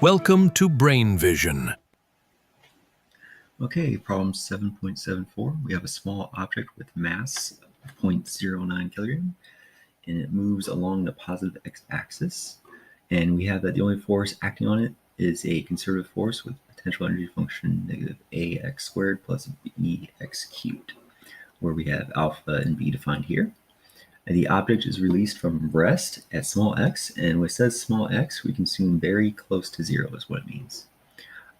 Welcome to Brain Vision. Okay, problem 7.74. We have a small object with mass of 0.09 kilogram, and it moves along the positive x-axis. And we have that the only force acting on it is a conservative force with potential energy function negative ax squared plus bx cubed, where we have alpha and b defined here. And the object is released from rest at small x, and when it says small x, we can assume very close to 0 is what it means.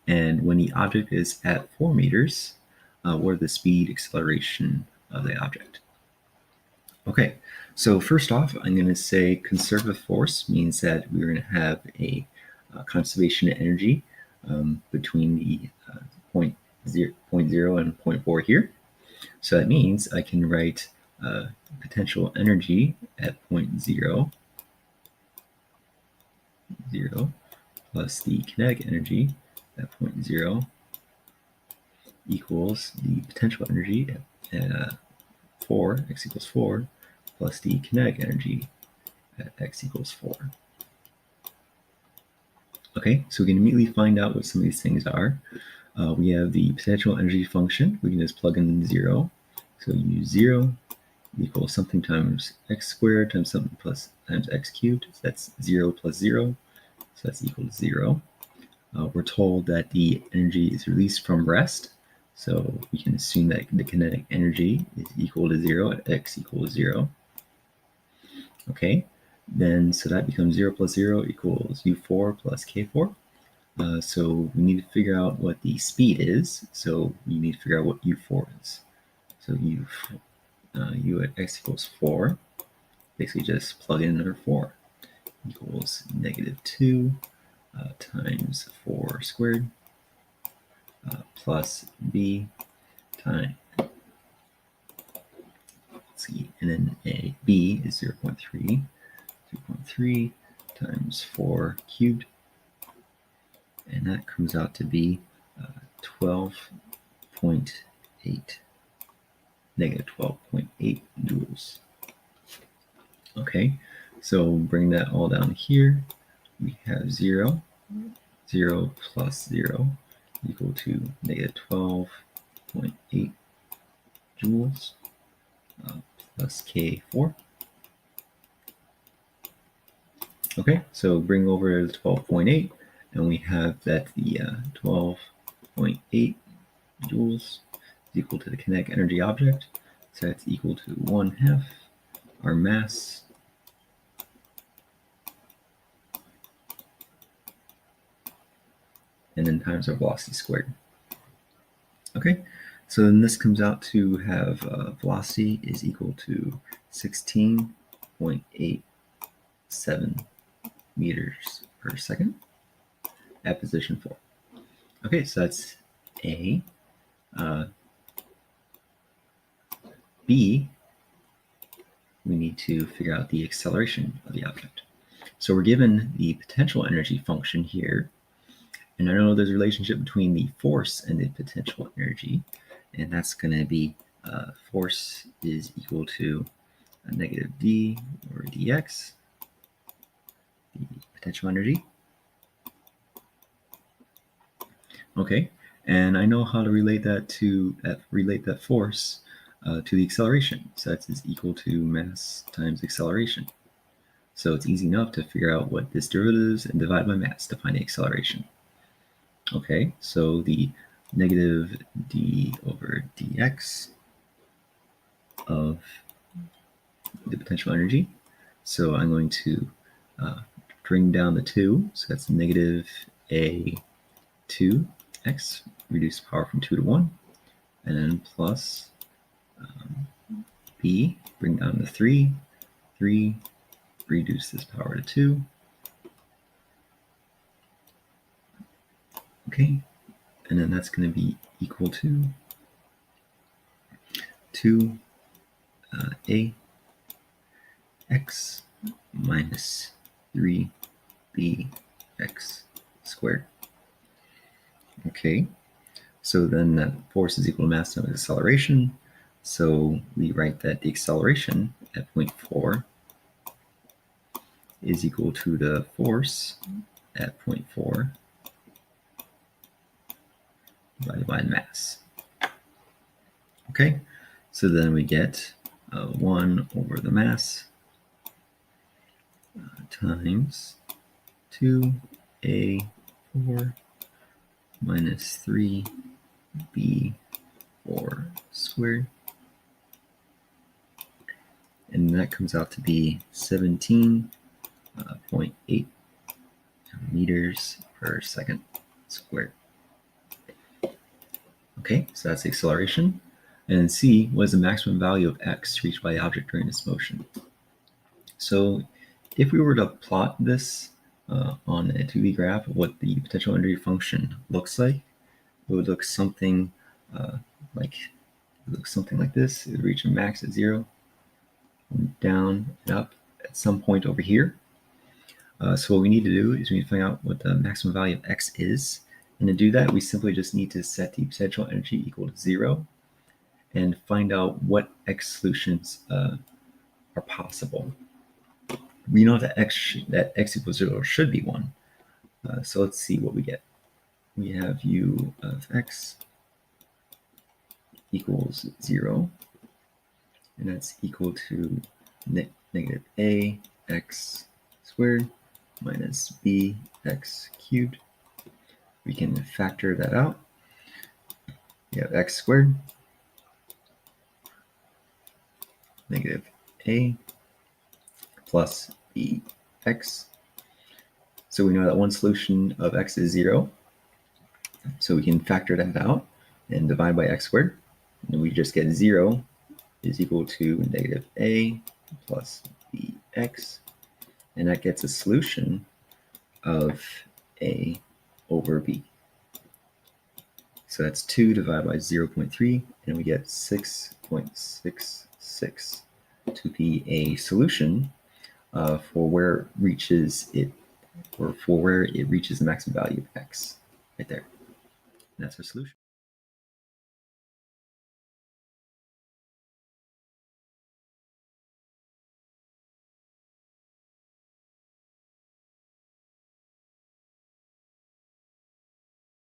And when the object is at 4 meters, what are the speed, acceleration of the object? Okay, so first off, I'm going to say conservative force means that we're going to have a conservation of energy between the point 0 and 0.4 here. So that means I can write potential energy at 0.0 plus the kinetic energy at 0.0 equals the potential energy at 4, x equals 4, plus the kinetic energy at x equals 4. Okay, so we can immediately find out what some of these things are. We have the potential energy function. We can just plug in 0. So use 0 equals something times x squared times something plus times x cubed. So that's 0 plus 0. So that's equal to 0. We're told that the energy is released from rest. So we can assume that the kinetic energy is equal to 0 at x equals 0. Okay, then so that becomes 0 plus 0 equals u4 plus k4. So we need to figure out what the speed is. So we need to figure out what u4 is. So u at x equals 4. Basically just plug in another 4 equals negative 2 times 4 squared plus b times, let's see, and then b is 0.3 times 4 cubed, and that comes out to be 12.8, negative 12.8 joules. Okay, so bring that all down here. We have 0 plus 0 equal to negative 12.8 joules plus K4. Okay, so bring over the 12.8, and we have that the 12.8 joules is equal to the kinetic energy object. So that's equal to 1/2 our mass and then times our velocity squared. Okay, so then this comes out to have velocity is equal to 16.87 meters per second at position 4. Okay, so that's A. B, we need to figure out the acceleration of the object. So we're given the potential energy function here, and I know there's a relationship between the force and the potential energy, and that's going to be force is equal to a negative d over dx, the potential energy. Okay, and I know how to relate that to that force to the acceleration. So that's is equal to mass times acceleration. So it's easy enough to figure out what this derivative is and divide by mass to find the acceleration. Okay, so the negative d over dx of the potential energy. So I'm going to bring down the 2, so that's negative a2x, reduce the power from 2 to 1, and then plus b, bring down the 3, reduce this power to 2. Okay, and then that's going to be equal to 2ax minus 3bx squared. Okay, so then that force is equal to mass times acceleration. So we write that the acceleration at 0.4 is equal to the force at 0.4 by mass. Okay, so then we get 1 over the mass times 2a4 minus 3b4 squared. And that comes out to be 17.8 meters per second squared. Okay, so that's the acceleration. And then C was the maximum value of x reached by the object during its motion. So if we were to plot this on a 2D graph of what the potential energy function looks like, it would look something like this. It would reach a max at 0, down and up at some point over here. So what we need to do is we need to find out what the maximum value of x is. And to do that, we simply just need to set the potential energy equal to 0 and find out what x solutions are possible. We know that x equals 0 should be 1. So let's see what we get. We have u of x equals 0, and that's equal to negative a x squared minus b x cubed. We can factor that out. We have x squared negative a plus bx. So we know that one solution of x is 0. So we can factor that out and divide by x squared. And we just get 0 is equal to negative a plus bx. And that gets a solution of a over b. So that's 2 divided by 0.3, and we get 6.66 to be a solution for where it reaches the maximum value of x right there. And that's our solution.